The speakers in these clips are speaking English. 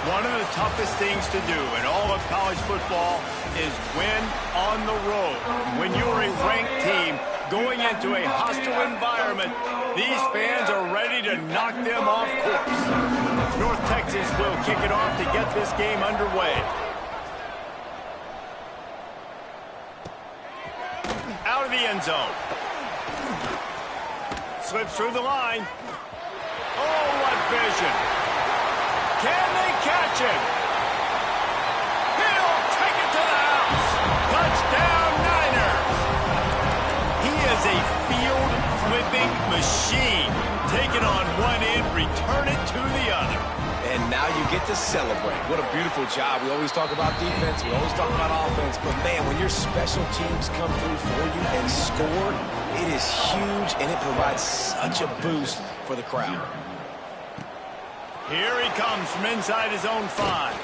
One of the toughest things to do in all of college football is win on the road. When you're a ranked team going into a hostile environment, these fans are ready to knock them off course. North Texas will kick it off to get this game underway. Out of the end zone. Slips through the line. Oh, what vision. Can they catch him? He'll take it to the house. Touchdown, Niners. He is a field-flipping machine. Take it on one end, return it to the other. And now you get to celebrate. What a beautiful job. We always talk about defense. We always talk about offense. But, man, when your special teams come through for you and score, it is huge, and it provides such a boost for the crowd. Here he comes from inside his own 5.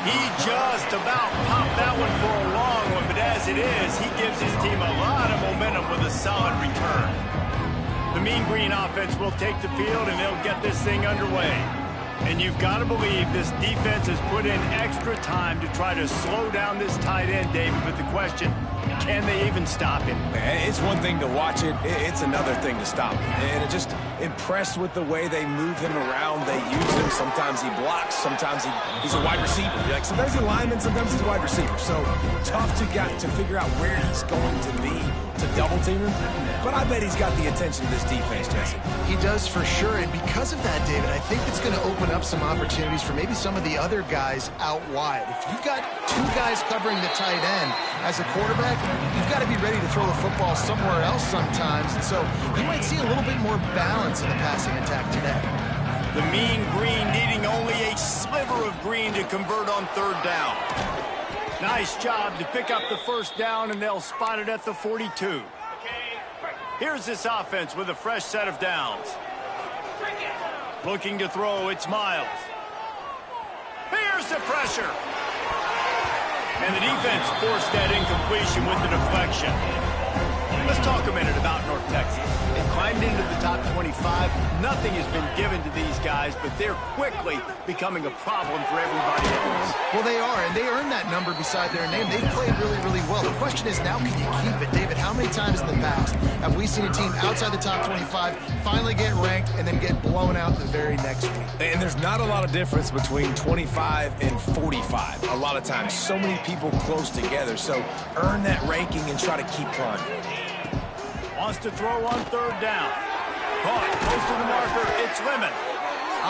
He just about popped that one for a long one, but as it is, he gives his team a lot of momentum with a solid return. The Mean Green offense will take the field, and they'll get this thing underway. And you've got to believe this defense has put in extra time to try to slow down this tight end, David. But the question, can they even stop him? It's one thing to watch it. It's another thing to stop him. And I'm just impressed with the way they move him around. They use him. Sometimes he blocks. Sometimes he's a wide receiver. Like sometimes he's a lineman. Sometimes he's a wide receiver. So tough to figure out where he's going to be to double team him. But I bet he's got the attention of this defense, Jesse. He does for sure, and because of that, David, I think it's going to open up some opportunities for maybe some of the other guys out wide. If you've got 2 guys covering the tight end as a quarterback, you've got to be ready to throw the football somewhere else sometimes, and so you might see a little bit more balance in the passing attack today. The Mean Green needing only a sliver of green to convert on 3rd down. Nice job to pick up the 1st down, and they'll spot it at the 42. Here's this offense with a fresh set of downs. Looking to throw, it's Miles. Here's the pressure. And the defense forced that incompletion with the deflection. Let's talk a minute about North Texas. They climbed into the top 25. Nothing has been given to these guys, but they're quickly becoming a problem for everybody else. Well, they are, and they earned that number beside their name. They've played really, really well. The question is, now can you keep it? David, how many times in the past have we seen a team outside the top 25 finally get ranked and then get blown out the very next week? And there's not a lot of difference between 25 and 45. A lot of times, so many people close together. So earn that ranking and try to keep climbing. Wants to throw on 3rd down. Caught close to the marker. It's Lemon.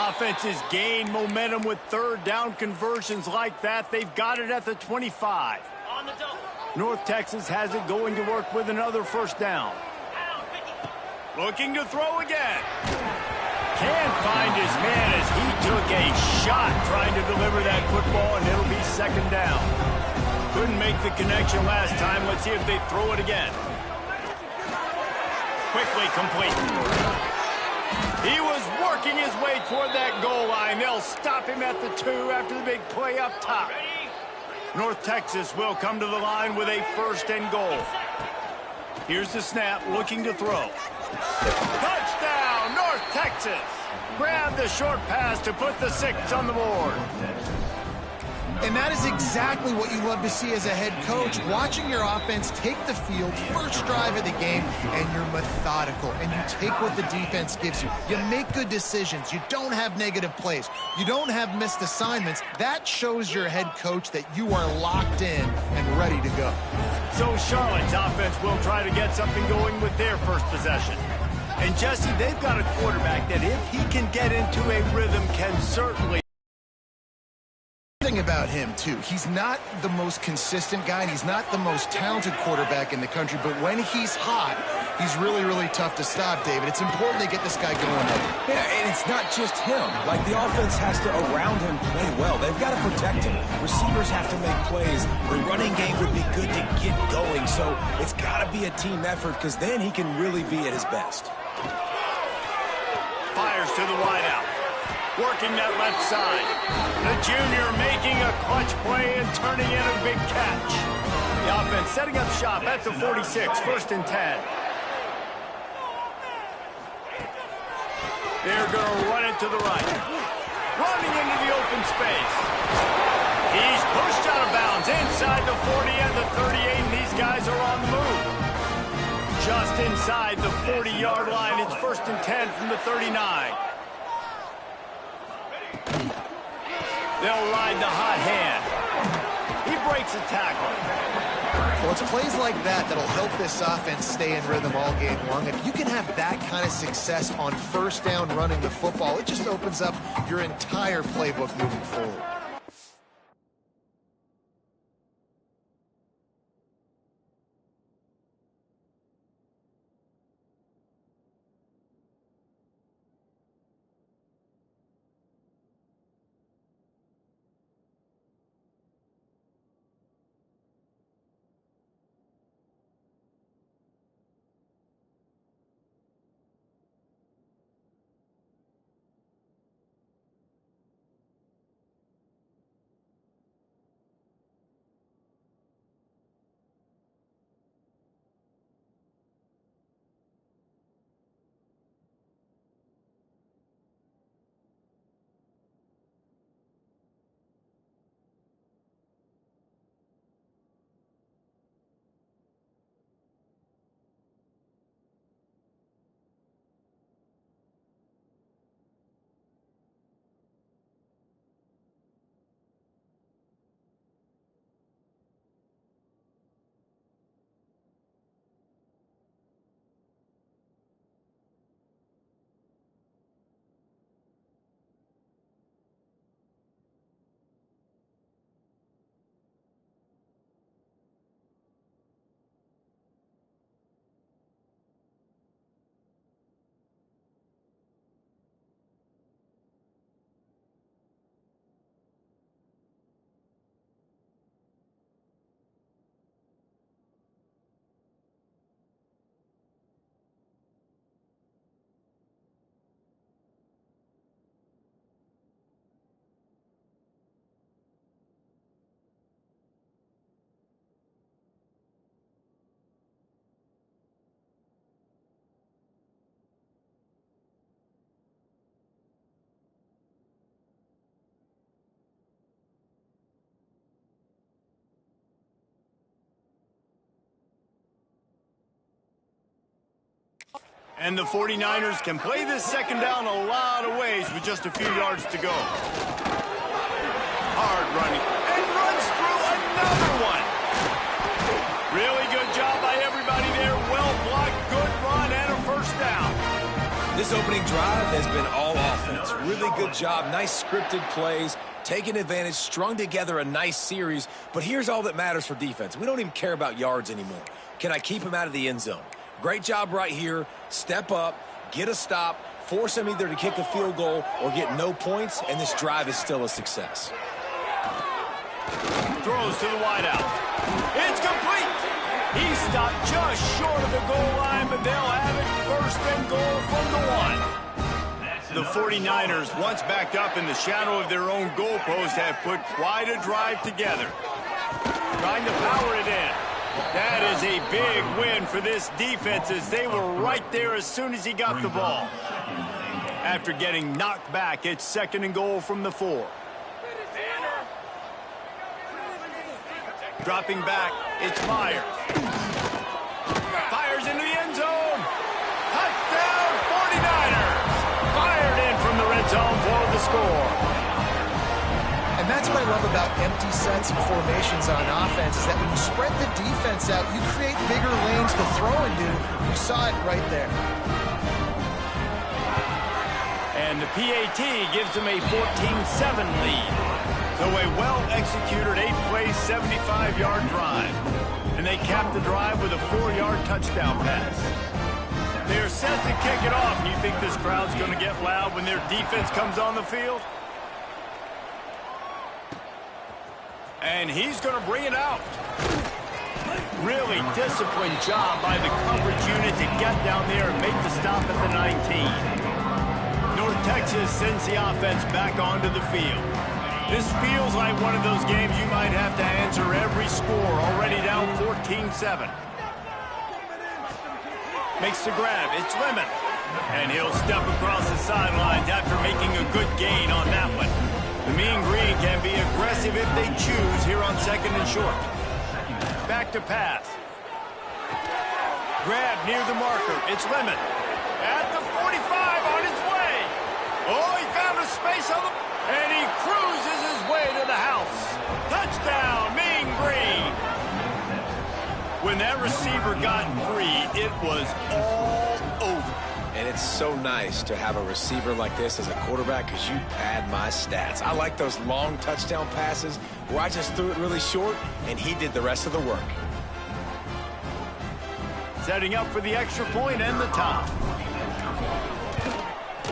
Offenses gain momentum with 3rd down conversions like that. They've got it at the 25. North Texas has it going to work with another 1st down. Looking to throw again. Can't find his man as he took a shot trying to deliver that football, and it'll be 2nd down. Couldn't make the connection last time. Let's see if they throw it again. Quickly complete. He was working his way toward that goal line. They'll stop him at the 2 after the big play up top. North Texas will come to the line with a 1st and goal. Here's the snap, looking to throw. Touchdown, North Texas. Grab the short pass to put the 6 on the board. And that is exactly what you love to see as a head coach, watching your offense take the field, first drive of the game, and you're methodical, and you take what the defense gives you. You make good decisions. You don't have negative plays. You don't have missed assignments. That shows your head coach that you are locked in and ready to go. So Charlotte's offense will try to get something going with their first possession. And Jesse, they've got a quarterback that if he can get into a rhythm can certainly about him too, he's not the most consistent guy, and he's not the most talented quarterback in the country, but when he's hot, he's really, really tough to stop, David. It's important to get this guy going. Yeah, and it's not just him. Like, the offense has to, around him, play well. They've got to protect him. Receivers have to make plays. The running game would be good to get going, so it's got to be a team effort, because then he can really be at his best. Fires to the wideout. Working that left side. The junior making a clutch play and turning in a big catch. The offense setting up shop at the 46, 1st and 10. They're going to run it to the right. Running into the open space. He's pushed out of bounds inside the 40 and the 38, and these guys are on the move. Just inside the 40-yard line. It's 1st and 10 from the 39. They'll ride the hot hand. He breaks a tackle. Well, it's plays like that that'll help this offense stay in rhythm all game long. If you can have that kind of success on 1st down running the football, it just opens up your entire playbook moving forward. And the 49ers can play this 2nd down a lot of ways with just a few yards to go. Hard running. And runs through another one. Really good job by everybody there. Well blocked, good run, and a 1st down. This opening drive has been all offense. Really good job. Nice scripted plays. Taking advantage, strung together a nice series. But here's all that matters for defense. We don't even care about yards anymore. Can I keep him out of the end zone? Great job right here. Step up, get a stop, force him either to kick a field goal or get no points, and this drive is still a success. Throws to the wideout. It's complete. He stopped just short of the goal line, but they'll have it 1st and goal from the 1. The 49ers, once backed up in the shadow of their own goalpost, have put quite a drive together. Trying to power it in. That is a big win for this defense as they were right there as soon as he got the ball. After getting knocked back, it's 2nd and goal from the 4. Dropping back, it's Myers. Fires into the end zone. Touchdown, 49ers. Fired in from the red zone for the score. And that's what I love about empty sets and formations on offense, is that when you spread the defense out, you create bigger lanes to throw into. You saw it right there. And the PAT gives them a 14-7 lead. So a well-executed 8-play, 75-yard drive. And they cap the drive with a 4-yard touchdown pass. They're set to kick it off. And you think this crowd's going to get loud when their defense comes on the field? And he's going to bring it out. Really disciplined job by the coverage unit to get down there and make the stop at the 19. North Texas sends the offense back onto the field. This feels like one of those games you might have to answer every score, already down 14-7. Makes the grab. It's Lemon. And he'll step across the sidelines after making a good gain on that one. The Mean Green can be aggressive if they choose here on 2nd and short. Back to pass. Grab near the marker. It's Lemon. At the 45 on his way. Oh, he found a space on the... And he cruises his way to the house. Touchdown, Mean Green. When that receiver got free, it was all over. And it's so nice to have a receiver like this as a quarterback because you pad my stats. I like those long touchdown passes where I just threw it really short and he did the rest of the work. Setting up for the extra point and the top.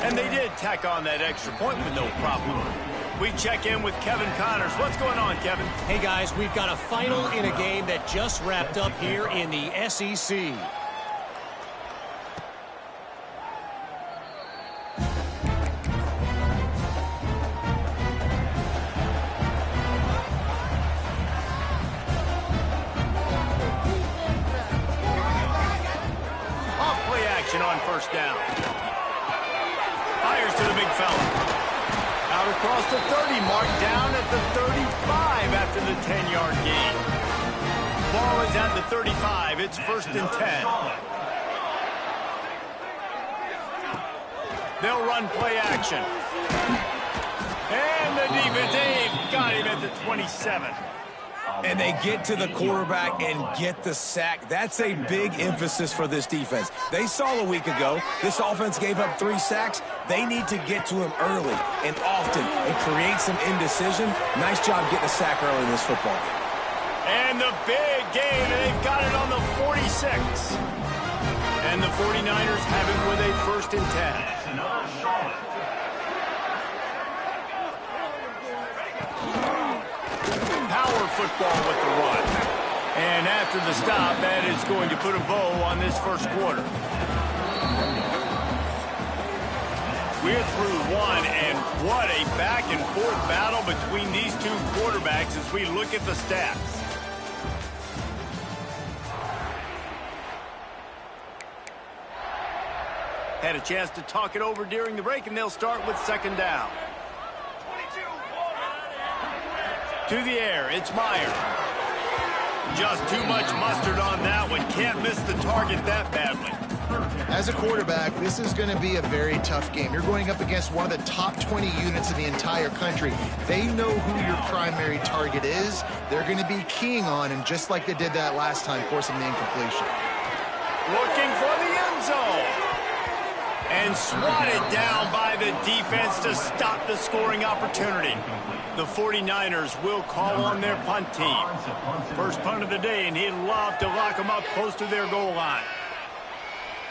And they did tack on that extra point with no problem. We check in with Kevin Connors. What's going on, Kevin? Hey, guys, we've got a final in a game that just wrapped up here in the SEC. Off-play action on first down. Fires to the big fella. Out across the 30 mark, down at the 35 after the 10-yard gain. Ball is at the 35. It's 1st and 10. They'll run play action. And the defense, they've got him at the 27. And they get to the quarterback and get the sack. That's a big emphasis for this defense. They saw a week ago this offense gave up 3 sacks. They need to get to him early and often and create some indecision. Nice job getting a sack early in this football game. And the big gain, they've got it on the 46. And the 49ers have it with a 1st and 10. Power football with the run. And after the stop, that is going to put a bow on this first quarter. We're through one, and what a back-and-forth battle between these two quarterbacks as we look at the stats. Had a chance to talk it over during the break, and they'll start with 2nd down. To the air, it's Meyer. Just too much mustard on that one. Can't miss the target that badly. As a quarterback, this is going to be a very tough game. You're going up against one of the top 20 units in the entire country. They know who your primary target is. They're going to be keying on, and just like they did that last time, forcing the incompletion. Looking for the end zone. And swatted down by the defense to stop the scoring opportunity. The 49ers will call on their punt team. First punt of the day, and he'd love to lock them up close to their goal line.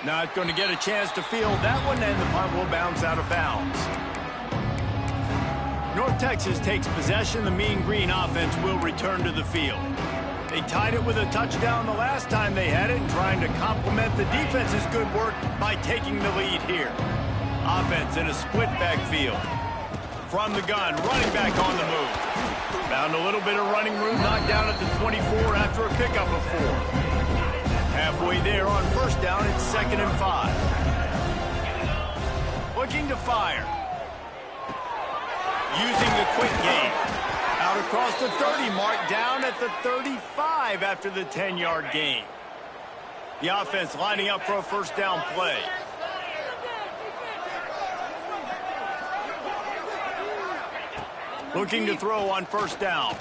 Not going to get a chance to field that one, and the punt will bounce out of bounds. North Texas takes possession. The Mean Green offense will return to the field. They tied it with a touchdown the last time they had it, and trying to complement the defense's good work by taking the lead here. Offense in a split backfield. From the gun, running back on the move. Found a little bit of running room, knocked down at the 24 after a pickup of 4. Halfway there on first down, it's 2nd and 5. Looking to fire. Using the quick game. Out across the 30 mark, down at the 35 after the 10-yard gain. The offense lining up for a first down play. Looking to throw on first down.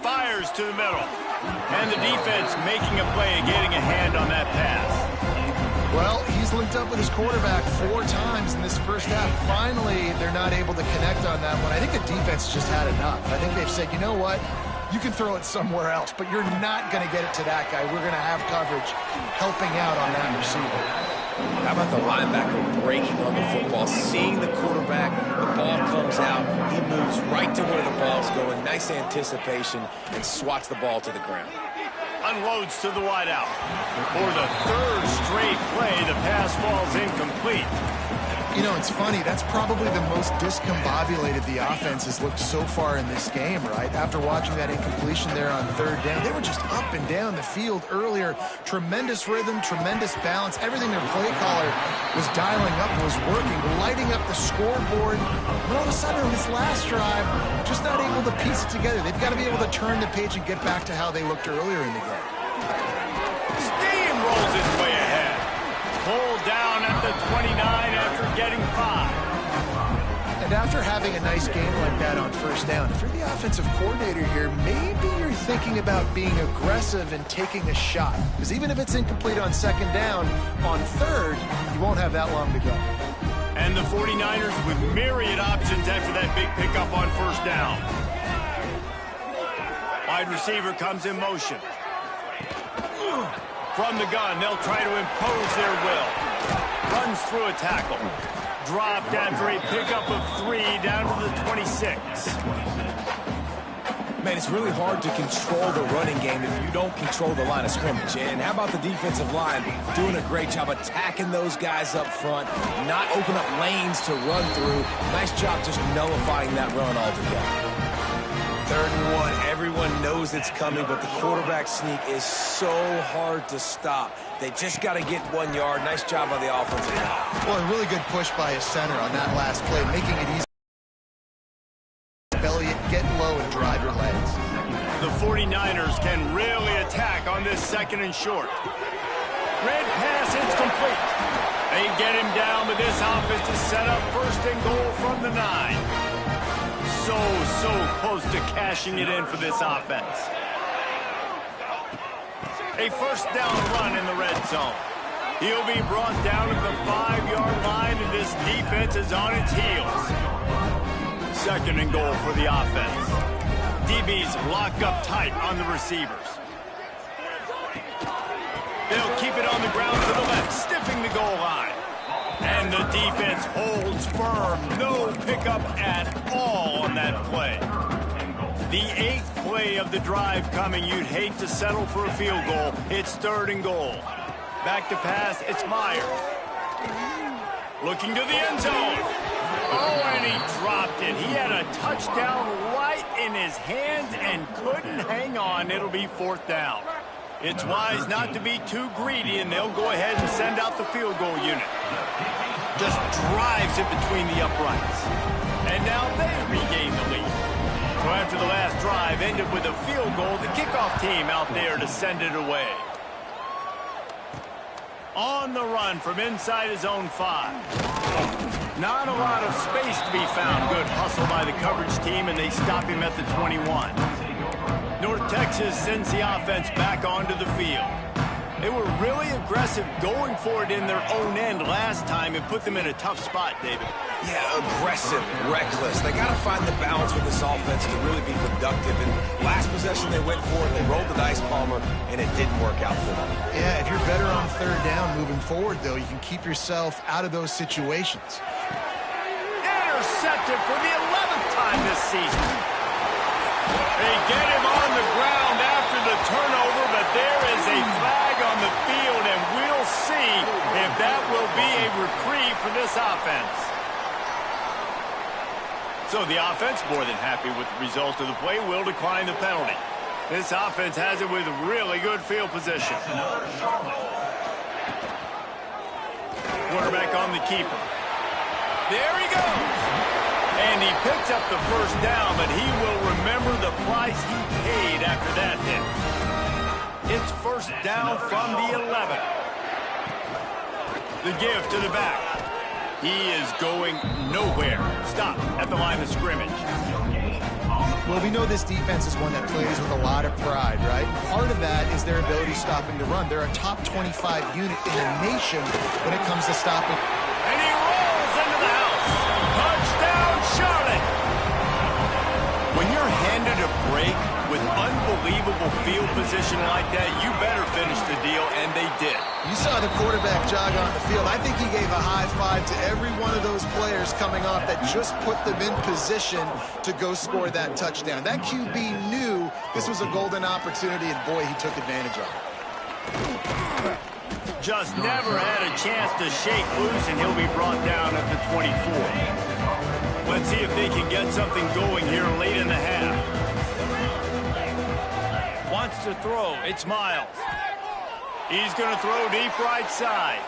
Fires to the middle. And the defense making a play and getting a hand on that pass. Well, he's linked up with his quarterback 4 times in this first half. Finally, they're not able to connect on that one. I think the defense just had enough. I think they've said, you know what? You can throw it somewhere else, but you're not going to get it to that guy. We're going to have coverage helping out on that receiver. How about the linebacker breaking on the football, seeing the quarterback, the ball comes out, he moves right to where the ball's going, nice anticipation, and swats the ball to the ground. Unloads to the wideout. For the 3rd straight play, the pass falls incomplete. You know, it's funny. That's probably the most discombobulated the offense has looked so far in this game, right? After watching that incompletion there on third down, they were just up and down the field earlier. Tremendous rhythm, tremendous balance. Everything their play caller was dialing up was working, lighting up the scoreboard. But all of a sudden, on this last drive, just not able to piece it together. They've got to be able to turn the page and get back to how they looked earlier in the game. Steamrolls his way ahead. Pulled down at the 29 after getting 5. And after having a nice game like that on first down, if you're the offensive coordinator here, maybe you're thinking about being aggressive and taking a shot. Because even if it's incomplete on second down, on third, you won't have that long to go. And the 49ers with myriad options after that big pickup on first down. Wide receiver comes in motion. From the gun, they'll try to impose their will. Runs through a tackle. Dropped after a pickup of 3 down to the 26. Man, it's really hard to control the running game if you don't control the line of scrimmage. And how about the defensive line doing a great job attacking those guys up front, not open up lanes to run through. Nice job just nullifying that run altogether. 3rd and 1, everyone knows it's coming, but the quarterback sneak is so hard to stop. They just got to get 1 yard. Nice job by the offensive line. Well, a really good push by his center on that last play, making it easy. Belly it, get low and drive your legs. The 49ers can really attack on this 2nd and short. Red pass, it's complete. They get him down, but this offense is set up 1st and goal from the 9. So close to cashing it in for this offense. A 1st down run in the red zone. He'll be brought down at the 5-yard line, and this defense is on its heels. 2nd and goal for the offense. DBs lock up tight on the receivers. They'll keep it on the ground to the left, stiffing the goal line. And the defense holds firm. No pickup at all on that play. The 8th play of the drive coming. You'd hate to settle for a field goal. It's 3rd and goal. Back to pass. It's Myers. Looking to the end zone. Oh, and he dropped it. He had a touchdown right in his hands and couldn't hang on. It'll be 4th down. It's wise not to be too greedy, and they'll go ahead and send out the field goal unit. Just drives it between the uprights. And now they regain the lead. So after the last drive ended with a field goal, the kickoff team out there to send it away. On the run from inside his own 5. Not a lot of space to be found. Good hustle by the coverage team, and they stop him at the 21. North Texas sends the offense back onto the field. They were really aggressive going for it in their own end last time and put them in a tough spot, David. Yeah, aggressive, reckless. They got to find the balance with this offense to really be productive. And last possession they went for it, they rolled the dice, Palmer, and it didn't work out for them. Yeah, if you're better on 3rd down moving forward, though, you can keep yourself out of those situations. Intercepted for the 11th time this season. They get him on the ground after the turnover, but there is a flag on the field, and we'll see if that will be a reprieve for this offense. So the offense, more than happy with the result of the play, will decline the penalty. This offense has it with really good field position. Quarterback on the keeper. There he goes. And he picks up the 1st down, but he will remember the price he paid after that hit. It's 1st down from the 11. The give to the back. He is going nowhere. Stop at the line of scrimmage. Well, we know this defense is one that plays with a lot of pride, right? Part of that is their ability stopping the run. They're a top 25 unit in the nation when it comes to stopping. And he rolls into the house. Touchdown, Charlotte. When you're handed a break with unbelievable field position like that, you better finish the deal, and they did. You saw the quarterback jog on the field. I think he gave a high five to every one of those players coming off that just put them in position to go score that touchdown. That QB knew this was a golden opportunity, and boy, he took advantage of it. Just never had a chance to shake loose, and he'll be brought down at the 24. Let's see if they can get something going here late in the half. Wants to throw. It's Miles. He's going to throw deep right side.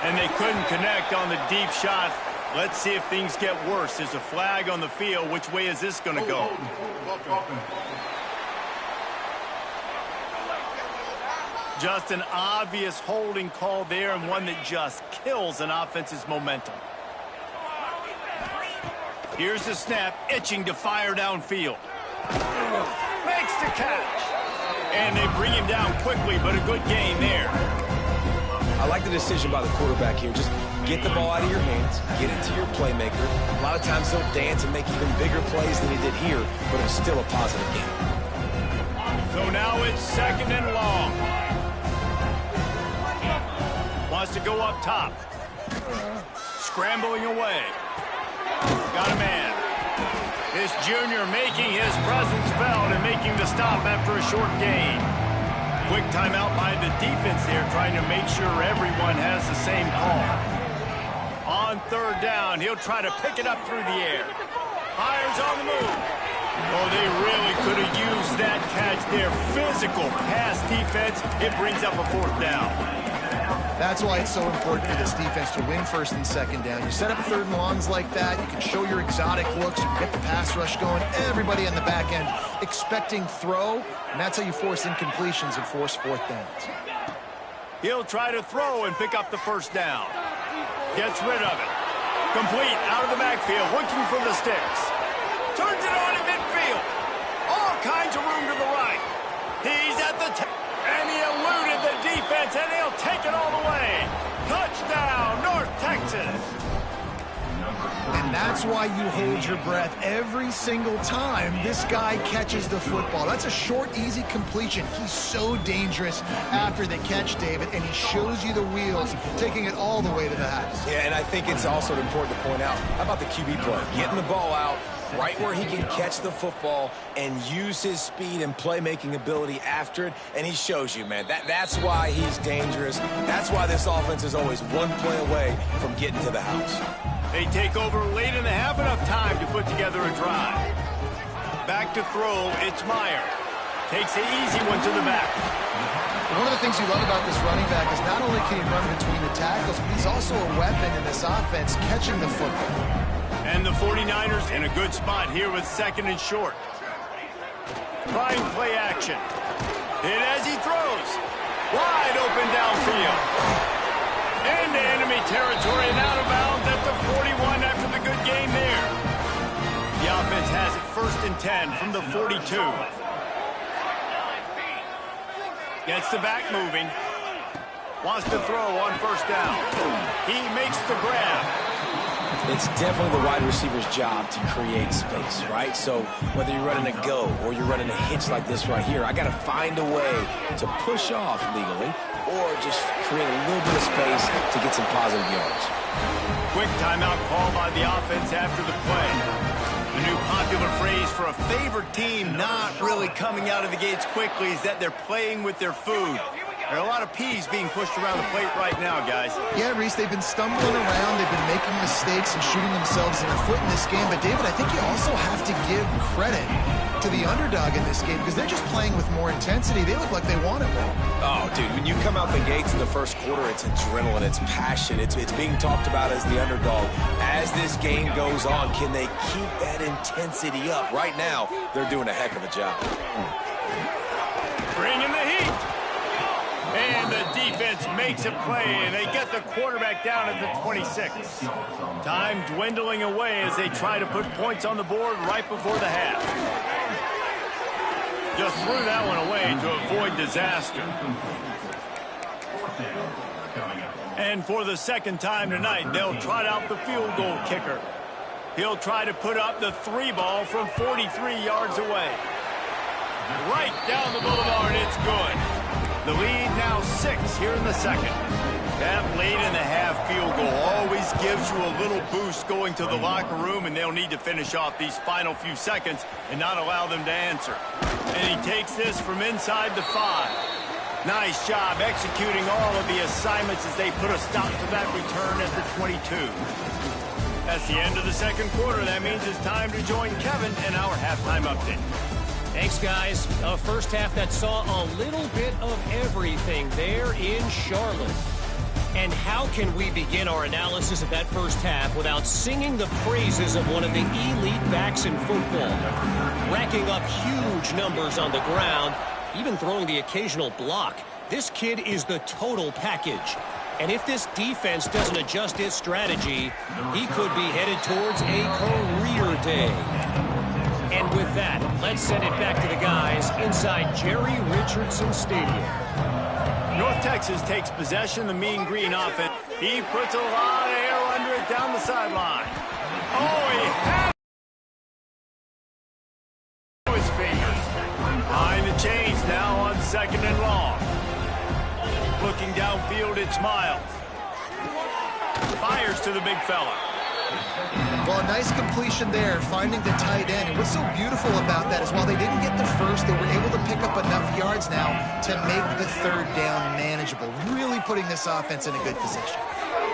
And they couldn't connect on the deep shot. Let's see if things get worse. There's a flag on the field. Which way is this going to go? Just an obvious holding call there, and one that just kills an offense's momentum. Here's the snap, itching to fire downfield. Makes the catch. And they bring him down quickly, but a good gain there. I like the decision by the quarterback here. Just get the ball out of your hands, get it to your playmaker. A lot of times he'll dance and make even bigger plays than he did here, but it's still a positive game. So now it's 2nd and long. Wants to go up top. Scrambling away. Got a man. This junior making his presence felt and making the stop after a short gain. Quick timeout by the defense there, trying to make sure everyone has the same call. On 3rd down, he'll try to pick it up through the air. Fires on the move. Oh, they really could have used that catch there. Physical pass defense. It brings up a 4th down. That's why it's so important for this defense to win 1st and 2nd down. You set up 3rd and longs like that, you can show your exotic looks, you can get the pass rush going, everybody on the back end expecting throw, and that's how you force incompletions and force 4th downs. He'll try to throw and pick up the 1st down. Gets rid of it. Complete out of the backfield, looking for the sticks. Turns it on in midfield. All kinds of room to the right. He's at the and he eluded the defense, and he'll take it all the way. Touchdown, North Texas. And that's why you hold your breath every single time this guy catches the football. That's a short, easy completion. He's so dangerous after the catch, David, and he shows you the wheels, taking it all the way to the house. Yeah, and I think it's also important to point out, how about the QB play? Getting the ball out right where he can catch the football and use his speed and playmaking ability after it, and he shows you, man. That's why he's dangerous. That's why this offense is always one play away from getting to the house. They take over late in the half, enough time to put together a drive. Back to throw, it's Meyer. Takes the easy one to the back. One of the things you love about this running back is not only can he run between the tackles, but he's also a weapon in this offense, catching the football. And the 49ers in a good spot here with 2nd and short. Trying play action. Hit as he throws. Wide open downfield. Into enemy territory and out of bounds at the 41 after the good game there. The offense has it 1st and 10 from the 42. Gets the back moving. Wants to throw on 1st down. He makes the grab. It's definitely the wide receiver's job to create space, right? So whether you're running a go or you're running a hitch like this right here, I got to find a way to push off legally or just create a little bit of space to get some positive yards. Quick timeout call by the offense after the play. The new popular phrase for a favored team not really coming out of the gates quickly is that they're playing with their food. There are a lot of peas being pushed around the plate right now, guys. Yeah, Reese, they've been stumbling around. They've been making mistakes and shooting themselves in the foot in this game. But, David, I think you also have to give credit to the underdog in this game because they're just playing with more intensity. They look like they want it more. Oh, dude, when you come out the gates in the 1st quarter, it's adrenaline, it's passion, it's being talked about as the underdog. As this game goes on, can they keep that intensity up? Right now, they're doing a heck of a job. Bringing the heat. And the defense makes a play, and they get the quarterback down at the 26. Time dwindling away as they try to put points on the board right before the half. Just threw that one away to avoid disaster. And for the 2nd time tonight, they'll trot out the field goal kicker. He'll try to put up the 3 ball from 43 yards away. Right down the boulevard, it's good. The lead now 6 here in the 2nd. That late in the half field goal always gives you a little boost going to the locker room, and they'll need to finish off these final few seconds and not allow them to answer. And he takes this from inside the 5. Nice job executing all of the assignments as they put a stop to that return at the 22. That's the end of the second quarter. That means it's time to join Kevin in our halftime update. Thanks, guys. A first half that saw a little bit of everything there in Charlotte. And how can we begin our analysis of that first half without singing the praises of one of the elite backs in football? Racking up huge numbers on the ground, even throwing the occasional block. This kid is the total package. And if this defense doesn't adjust its strategy, he could be headed towards a career day. And with that, let's send it back to the guys inside Jerry Richardson Stadium. North Texas takes possession, the Mean Green offense. He puts a lot of air under it down the sideline. Oh, he had his fingers. Behind the chains now on 2nd and long. Looking downfield, it's Miles. Fires to the big fella. Well, a nice completion there, finding the tight end. And what's so beautiful about that is while they didn't get the first, they were able to pick up enough yards now to make the third down manageable. Really putting this offense in a good position.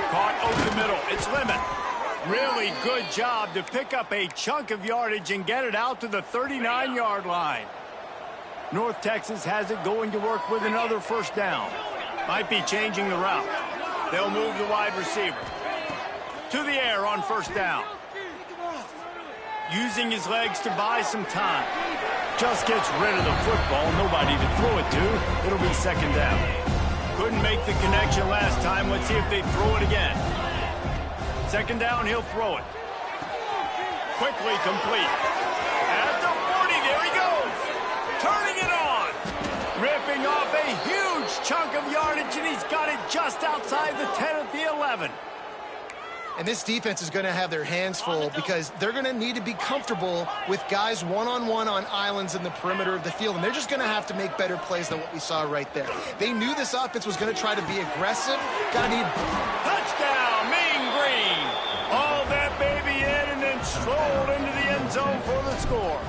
Caught over the middle. It's Lemon. Really good job to pick up a chunk of yardage and get it out to the 39-yard line. North Texas has it going to work with another first down. Might be changing the route. They'll move the wide receiver to the air on first down. Using his legs to buy some time. Just gets rid of the football. Nobody to throw it to. It'll be 2nd down. Couldn't make the connection last time. Let's see if they throw it again. 2nd down, he'll throw it. Quickly complete. At the 40, there he goes. Turning it on. Ripping off a huge chunk of yardage, and he's got it just outside the 10 at the 11. And this defense is going to have their hands full because they're going to need to be comfortable with guys one-on-one on islands in the perimeter of the field. And they're just going to have to make better plays than what we saw right there. They knew this offense was going to try to be aggressive. Got to need... Touchdown, Mean Green. All that baby in and then strolled into the end zone for the score.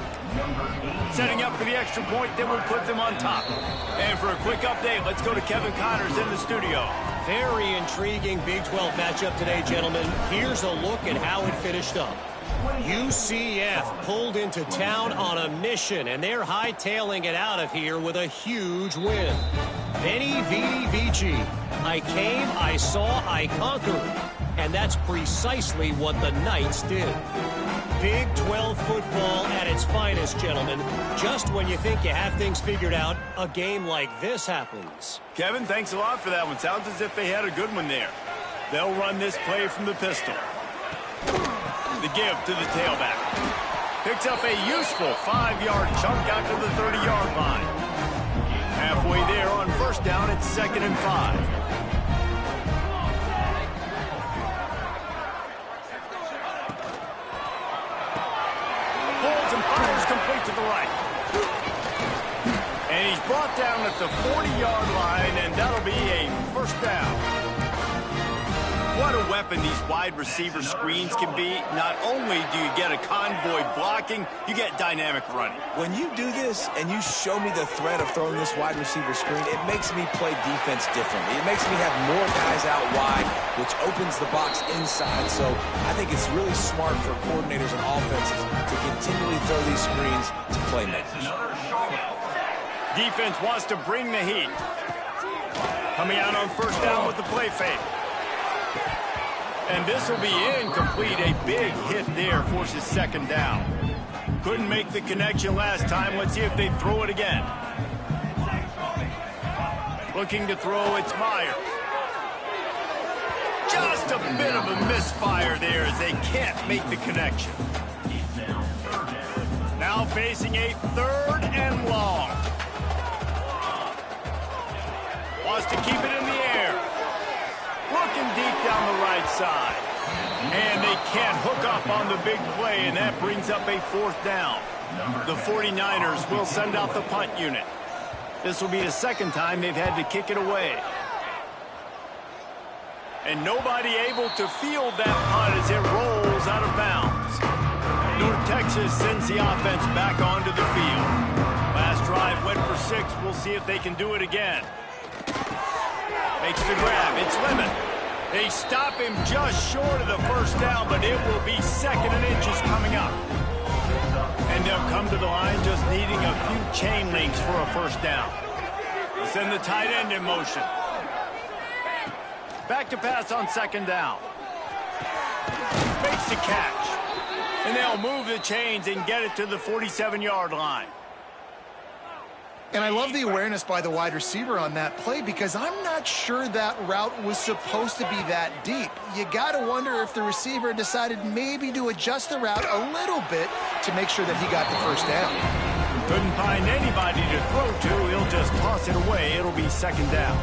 Setting up for the extra point, then we'll put them on top. And for a quick update, let's go to Kevin Connors in the studio. Very intriguing Big 12 matchup today, gentlemen. Here's a look at how it finished up. UCF pulled into town on a mission, and they're hightailing it out of here with a huge win. Veni, Vidi, Vici. I came, I saw, I conquered. And that's precisely what the Knights did. Big 12 football at its finest, gentlemen. Just when you think you have things figured out, a game like this happens. Kevin, thanks a lot for that one. Sounds as if they had a good one there. They'll run this play from the pistol. The give to the tailback. Picks up a useful 5-yard chunk out to the 30-yard line. Halfway there on first down, it's 2nd and 5. Complete to the right. And he's brought down at the 40-yard line, and that'll be a first down. What a weapon these wide receiver screens can be. Not only do you get a convoy blocking, you get dynamic running. When you do this and you show me the threat of throwing this wide receiver screen, it makes me play defense differently. It makes me have more guys out wide, which opens the box inside. So I think it's really smart for coordinators and offenses to continually throw these screens to playmakers. Defense wants to bring the heat. Coming out on first down with the play fake. And this will be incomplete. A big hit there forces 2nd down. Couldn't make the connection last time. Let's see if they throw it again. Looking to throw, it's Myers. Just a bit of a misfire there as they can't make the connection. Now facing a 3rd and long. Wants to keep it in the air. Looking deep down the right side. And they can't hook up on the big play, and that brings up a 4th down. The 49ers will send out the punt unit. This will be the 2nd time they've had to kick it away. And nobody able to field that punt as it rolls out of bounds. North Texas sends the offense back onto the field. Last drive went for 6. We'll see if they can do it again. Makes the grab. It's Lemon. They stop him just short of the first down, but it will be 2nd and inches coming up. And they'll come to the line just needing a few chain links for a first down. They'll send the tight end in motion. Back to pass on 2nd down. Makes the catch. And they'll move the chains and get it to the 47-yard line. And I love the awareness by the wide receiver on that play because I'm not sure that route was supposed to be that deep. You got to wonder if the receiver decided maybe to adjust the route a little bit to make sure that he got the first down. Couldn't find anybody to throw to. He'll just toss it away. It'll be 2nd down.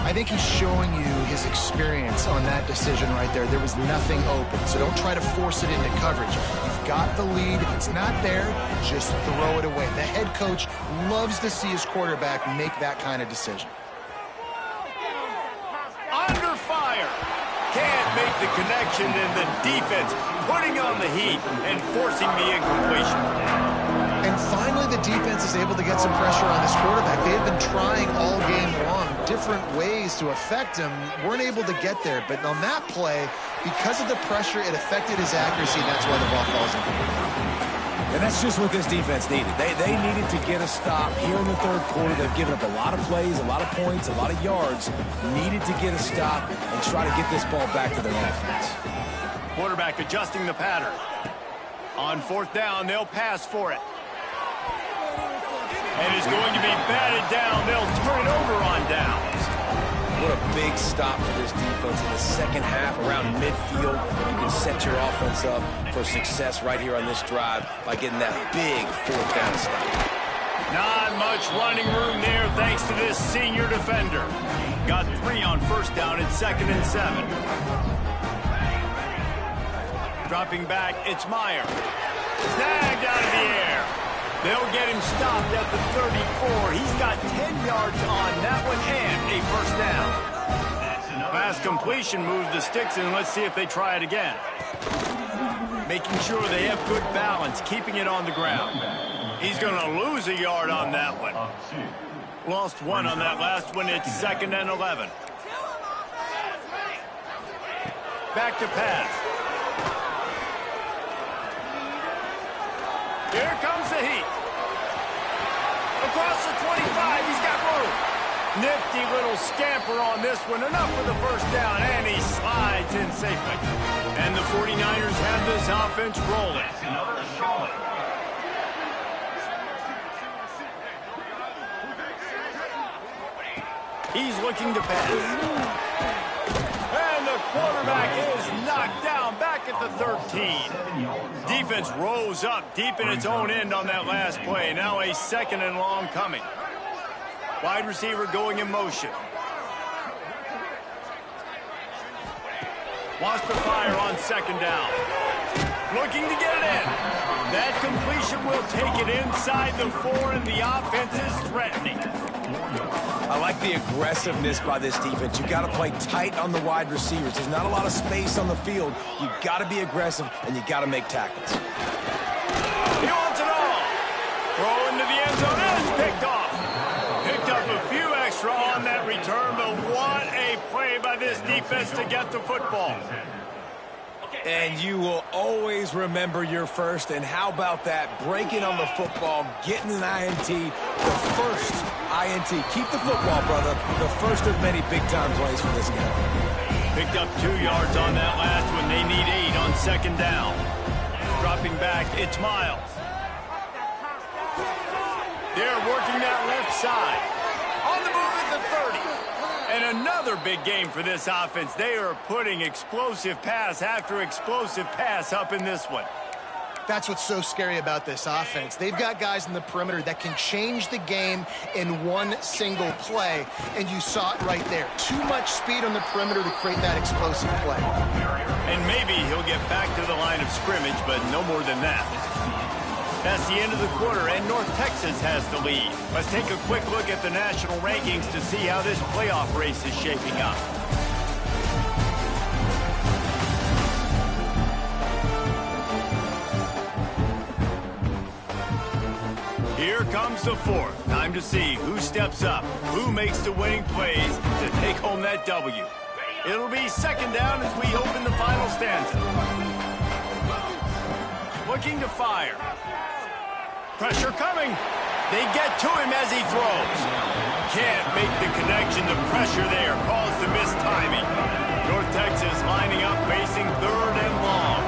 I think he's showing you his experience on that decision right there. There was nothing open, so don't try to force it into coverage. You've got the lead. If it's not there, just throw it away. The head coach loves to see his quarterback make that kind of decision. Under fire. Can't make the connection, and the defense putting on the heat and forcing the incompletion. And finally, the defense is able to get some pressure on this quarterback. They have been trying all game long, different ways to affect him. Weren't able to get there. But on that play, because of the pressure, it affected his accuracy, and that's why the ball falls incomplete. And that's just what this defense needed. They needed to get a stop here in the 3rd quarter. They've given up a lot of plays, a lot of points, a lot of yards. Needed to get a stop and try to get this ball back to their offense. Quarterback adjusting the pattern. On 4th down, they'll pass for it. And it's going to be batted down. They'll turn it over on downs. What a big stop for this defense in the 2nd half around midfield. You can set your offense up for success right here on this drive by getting that big 4th down stop. Not much running room there thanks to this senior defender. Got 3 on 1st down at 2nd and 7. Dropping back, it's Meyer. Snagged out of the air. They'll get him stopped at the 34. He's got 10 yards on that one and a first down. Pass completion moves the sticks, and let's see if they try it again. Making sure they have good balance, keeping it on the ground. He's going to lose a yard on that one. Lost 1 on that last one. It's 2nd and 11. Back to pass. Here comes the heat. Across the 25, he's got room. Nifty little scamper on this one. Enough for the first down, and he slides in safely. And the 49ers have this offense rolling. He's looking to pass. And the quarterback is knocked down back at the 13. Defense rose up deep in its own end on that last play. Now a 2nd and long coming. Wide receiver going in motion. Wants to fire on 2nd down. Looking to get it in. That completion will take it inside the 4, and the offense is threatening. I like the aggressiveness by this defense. You got to play tight on the wide receivers. There's not a lot of space on the field. You got to be aggressive, and you got to make tackles. He wants it all. Throw into the end zone, and it's picked off. Picked up a few extra on that return, but what a play by this defense to get the football. And you will always remember your first. And how about that? Breaking on the football, getting an INT, the first INT. Keep the football, brother. The first of many big-time plays for this guy. Picked up 2 yards on that last one. They need 8 on 2nd down. Dropping back, it's Miles. They're working that left side. On the move at the 30. And another big game for this offense. They are putting explosive pass after explosive pass up in this one. That's what's so scary about this offense. They've got guys in the perimeter that can change the game in one single play, and you saw it right there. Too much speed on the perimeter to create that explosive play. And maybe he'll get back to the line of scrimmage, but no more than that. That's the end of the quarter, and North Texas has the lead. Let's take a quick look at the national rankings to see how this playoff race is shaping up. Here comes the 4th. Time to see who steps up, who makes the winning plays to take home that W. It'll be second down as we open the final stanza. Looking to fire. Pressure coming. They get to him as he throws. Can't make the connection. The pressure there caused the missed timing. North Texas lining up, facing third and long.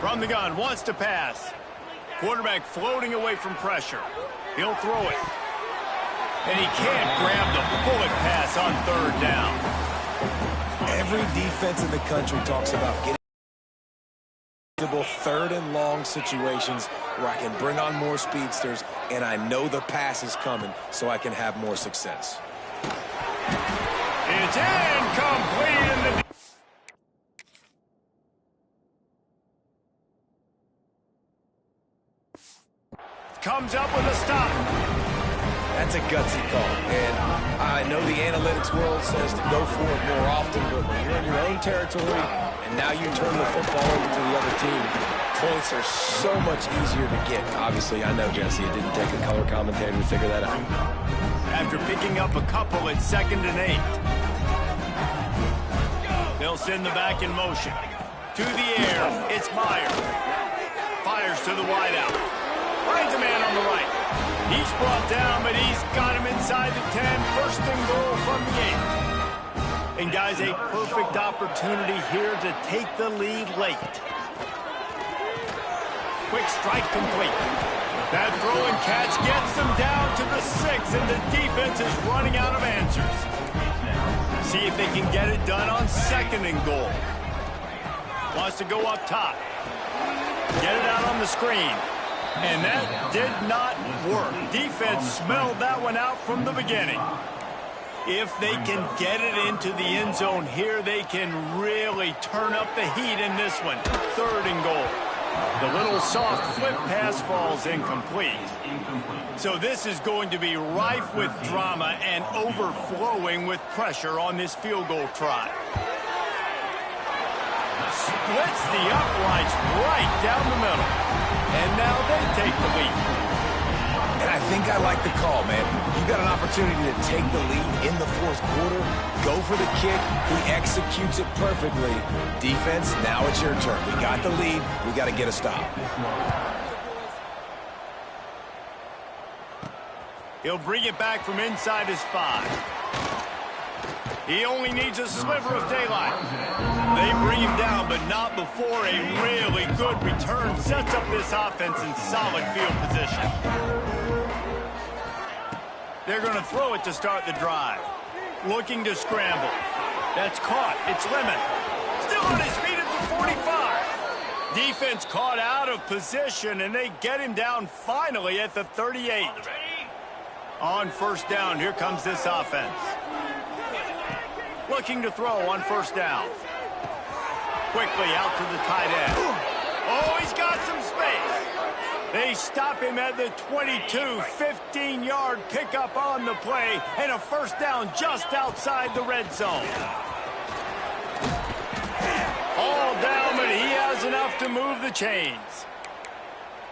From the gun, wants to pass. Quarterback floating away from pressure. He'll throw it. And he can't grab the bullet pass on third down. Every defense in the country talks about getting third and long situations where I can bring on more speedsters and I know the pass is coming so I can have more success. It's incomplete in the comes up with a stop. That's a gutsy call, and I know the analytics world says to go for it more often, but when you're in your own territory and now you turn the football over to the other team, points are so much easier to get. Obviously, I know, Jesse, it didn't take a color commentator to figure that out. After picking up a couple at 2nd and 8. They'll send the back in motion. To the air, it's Meyer. Fires to the wideout. Finds a man on the right. He's brought down, but he's got him inside the 10. First and goal from the 8. And, guys, a perfect opportunity here to take the lead late. Quick strike complete. That throw and catch gets them down to the 6, and the defense is running out of answers. See if they can get it done on 2nd and goal. Wants to go up top. Get it out on the screen. And that did not work. Defense smelled that one out from the beginning. If they can get it into the end zone here, they can really turn up the heat in this one. 3rd and goal. The little soft flip pass falls incomplete. So this is going to be rife with drama and overflowing with pressure on this field goal try. Splits the uprights right down the middle. And now they take the lead. And I think I like the call, man. You got an opportunity to take the lead in the 4th quarter. Go for the kick. He executes it perfectly. Defense, now it's your turn. We got the lead. We got to get a stop. He'll bring it back from inside his 5. He only needs a sliver of daylight. They bring him down, but not before a really good return sets up this offense in solid field position. They're going to throw it to start the drive. Looking to scramble. That's caught. It's Lemon. Still on his feet at the 45. Defense caught out of position, and they get him down finally at the 38. On 1st down, here comes this offense. Looking to throw on 1st down. Quickly out to the tight end. Oh, he's got some space. They stop him at the 22, 15-yard pickup on the play, and a 1st down just outside the red zone. All down, but he has enough to move the chains.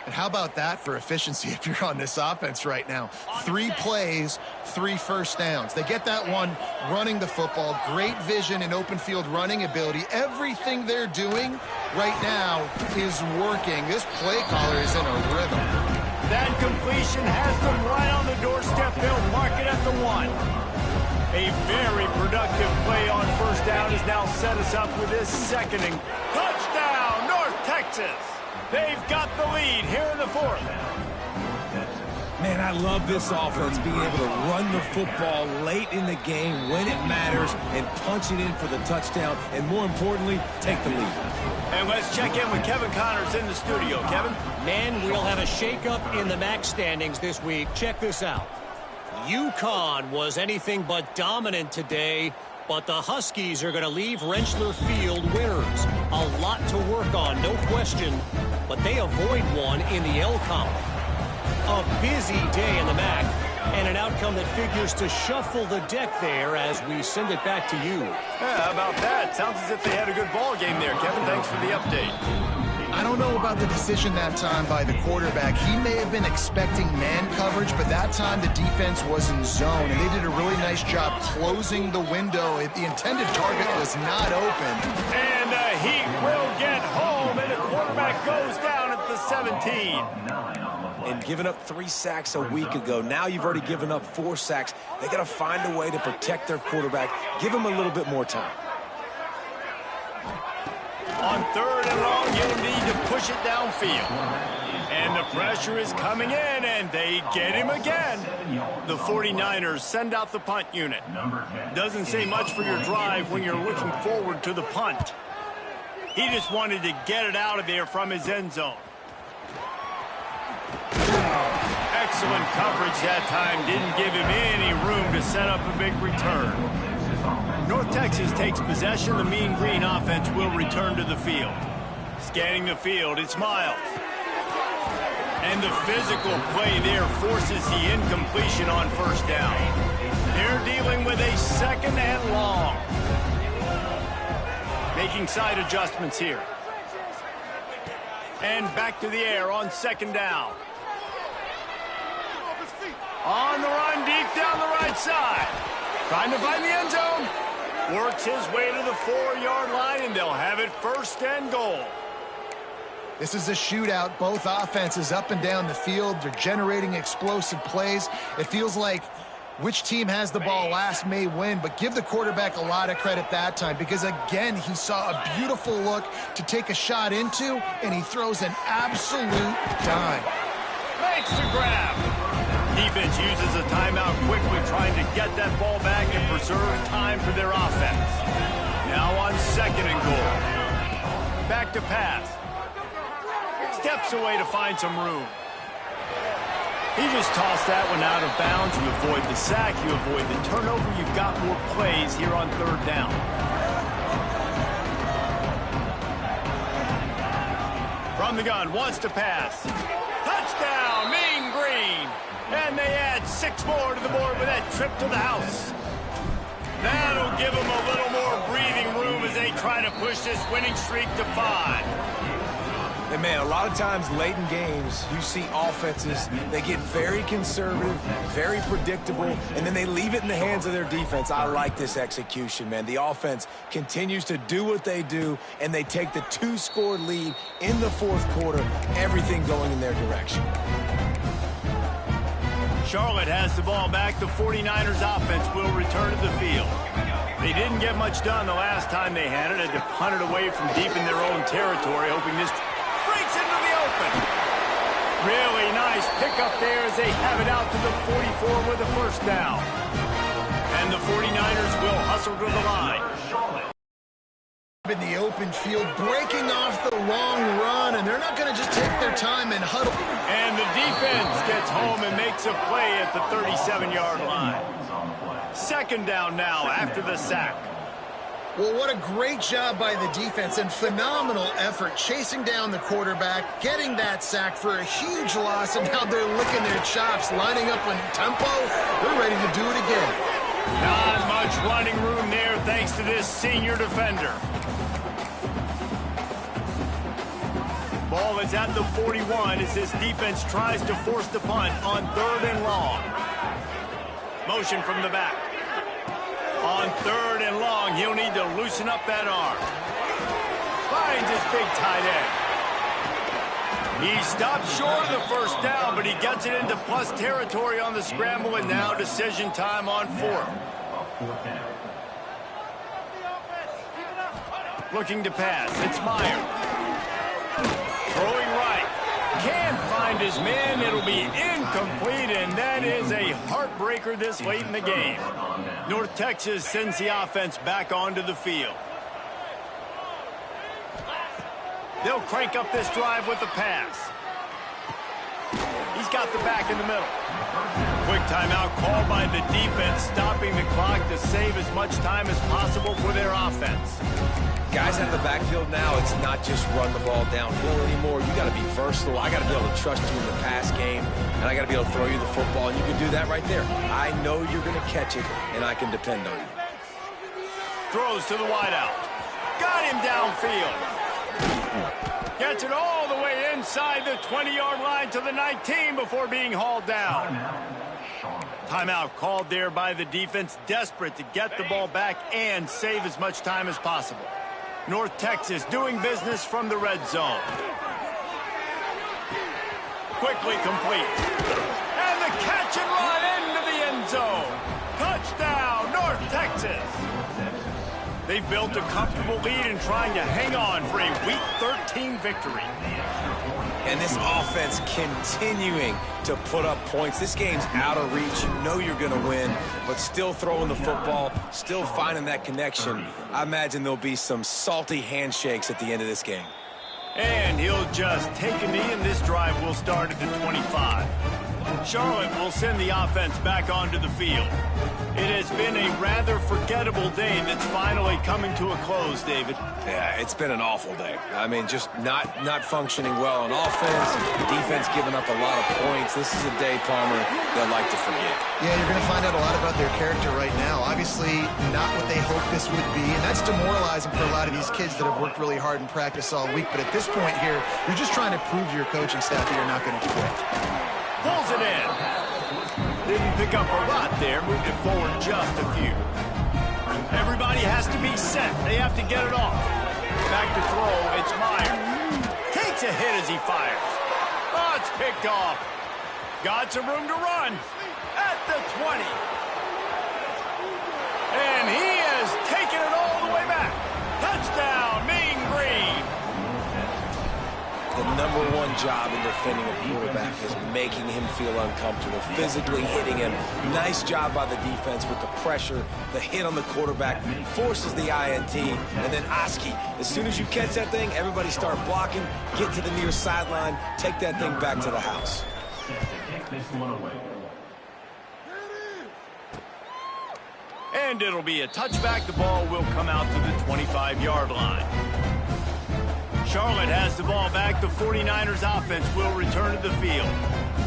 And how about that for efficiency if you're on this offense right now? 3 plays, 3 first downs. They get that one running the football. Great vision and open field running ability. Everything they're doing right now is working. This play caller is in a rhythm. That completion has them right on the doorstep. They'll mark it at the 1. A very productive play on 1st down has now set us up with this 2nd and touchdown, North Texas. They've got the lead here in the 4th. Man, I love this offense being able to run the football late in the game when it matters and punch it in for the touchdown and, more importantly, take the lead. And let's check in with Kevin Connors in the studio. Kevin? Man, we'll have a shakeup in the MAC standings this week. Check this out. UConn was anything but dominant today, but the Huskies are going to leave Rentschler Field winners. A lot to work on, no question, but they avoid one in the L Comp. A busy day in the MAC, and an outcome that figures to shuffle the deck there as we send it back to you. Yeah, how about that? Sounds as if they had a good ball game there. Kevin, thanks for the update. I don't know about the decision that time by the quarterback. He may have been expecting man coverage, but that time the defense was in zone, and they did a really nice job closing the window. The intended target was not open. And the Heat will get home, and the quarterback goes down at the 17. And giving up 3 sacks a week ago, now you've already given up 4 sacks. They got to find a way to protect their quarterback. Give him a little bit more time. On 3rd and long, you'll need to push it downfield. And the pressure is coming in, and they get him again. The 49ers send out the punt unit. Doesn't say much for your drive when you're looking forward to the punt. He just wanted to get it out of there from his end zone. Excellent coverage that time. Didn't give him any room to set up a big return. North Texas takes possession. The Mean Green offense will return to the field. Scanning the field, it's Miles. And the physical play there forces the incompletion on 1st down. They're dealing with a 2nd and long. Making side adjustments here. And back to the air on 2nd down. On the run, deep down the right side. Trying to find the end zone. Works his way to the 4-yard line, and they'll have it 1st and goal. This is a shootout. Both offenses up and down the field. They're generating explosive plays. It feels like which team has the ball last may win, but give the quarterback a lot of credit that time because, again, he saw a beautiful look to take a shot into, and he throws an absolute dime. Makes the grab. Defense uses a timeout quickly, trying to get that ball back and preserve time for their offense. Now on 2nd and goal. Back to pass. Steps away to find some room. He just tossed that one out of bounds. You avoid the sack, you avoid the turnover. You've got more plays here on 3rd down. From the gun, wants to pass. Touchdown, Mean Green. And they add 6 more to the board with that trip to the house. That'll give them a little more breathing room as they try to push this winning streak to 5. And, man, a lot of times late in games, you see offenses, they get very conservative, very predictable, and then they leave it in the hands of their defense. I like this execution, man. The offense continues to do what they do, and they take the 2-score lead in the 4th quarter, everything going in their direction. Charlotte has the ball back. The 49ers offense will return to the field. They didn't get much done the last time they had it. Had to punt it away from deep in their own territory, hoping this breaks into the open. Really nice pickup there as they have it out to the 44 with a 1st down. And the 49ers will hustle to the line. In the open field, breaking off the long run, and they're not going to just take their time and huddle. And the defense gets home and makes a play at the 37-yard line. 2nd down now after the sack. Well, what a great job by the defense and phenomenal effort chasing down the quarterback, getting that sack for a huge loss, and now they're licking their chops, lining up in tempo. They're ready to do it again. Not much running room there thanks to this senior defender. Ball is at the 41 as this defense tries to force the punt on 3rd and long. Motion from the back. On 3rd and long, he'll need to loosen up that arm. Finds his big tight end. He stopped short of the 1st down, but he gets it into plus territory on the scramble, and now decision time on 4th. Looking to pass. It's Meyer. Throwing right. Can't find his man. It'll be incomplete, and that is a heartbreaker this late in the game. North Texas sends the offense back onto the field. They'll crank up this drive with the pass. He's got the back in the middle. Quick timeout called by the defense, stopping the clock to save as much time as possible for their offense. Guys out of the backfield now, it's not just run the ball downhill anymore. You got to be versatile. I got to be able to trust you in the pass game, and I got to be able to throw you the football, and you can do that right there. I know you're going to catch it, and I can depend on you. Throws to the wideout. Got him downfield. Gets it all the way inside the 20-yard line to the 19 before being hauled down. Timeout called there by the defense, desperate to get the ball back and save as much time as possible. North Texas doing business from the red zone. Quickly complete. And the catch and run into the end zone. Touchdown, North Texas. They've built a comfortable lead and trying to hang on for a Week 13 victory. And this offense continuing to put up points. This game's out of reach. You know you're going to win, but still throwing the football, still finding that connection. I imagine there'll be some salty handshakes at the end of this game. And he'll just take a knee, and this drive will start at the 25. Charlotte will send the offense back onto the field. It has been a rather forgettable day that's finally coming to a close, David. Yeah, it's been an awful day. I mean, just not functioning well on offense. Defense giving up a lot of points. This is a day, Palmer, they'll like to forget. Yeah, you're going to find out a lot about their character right now. Obviously, not what they hoped this would be, and that's demoralizing for a lot of these kids that have worked really hard in practice all week. But at this point here, you're just trying to prove to your coaching staff that you're not going to quit. Pulls it in. Didn't pick up a lot there. Moved it forward just a few. Everybody has to be set. They have to get it off. Back to throw. It's Meyer. Takes a hit as he fires. Oh, it's picked off. Got some room to run. At the 20. And he has taken it all the way back. Touchdown, Mean Green. The number one job in defending a quarterback is making him feel uncomfortable, physically hitting him. Nice job by the defense with the pressure, the hit on the quarterback, forces the INT, and then Oski. As soon as you catch that thing, everybody start blocking, get to the near sideline, take that thing back to the house. And it'll be a touchback. The ball will come out to the 25-yard line. Charlotte has the ball back. The 49ers offense will return to the field.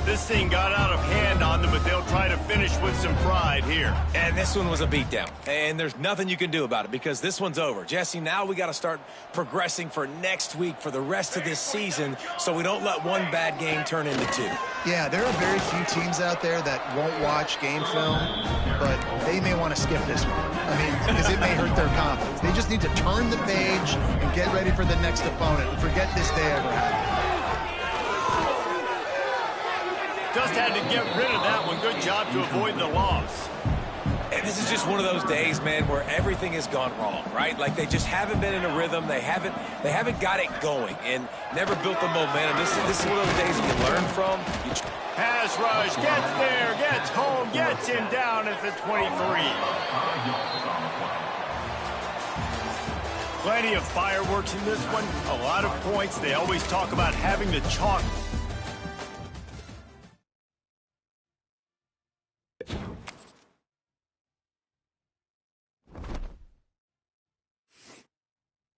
This thing got out of hand on them, but they'll try to finish with some pride here. And this one was a beatdown. And there's nothing you can do about it because this one's over. Jesse, now we got to start progressing for next week for the rest of this season so we don't let one bad game turn into two. Yeah, there are very few teams out there that won't watch game film, but they may want to skip this one. I mean, because it may hurt their confidence. They just need to turn the page and get ready for the next opponent and forget this day ever happened. Just had to get rid of that one. Good job to avoid the loss. And this is just one of those days, man, where everything has gone wrong, right? Like they just haven't been in a rhythm. They haven't got it going and never built the momentum. This is one of those days you learn from. Pass rush, gets there, gets home, gets him down at the 23. Plenty of fireworks in this one. A lot of points. They always talk about having the chalk.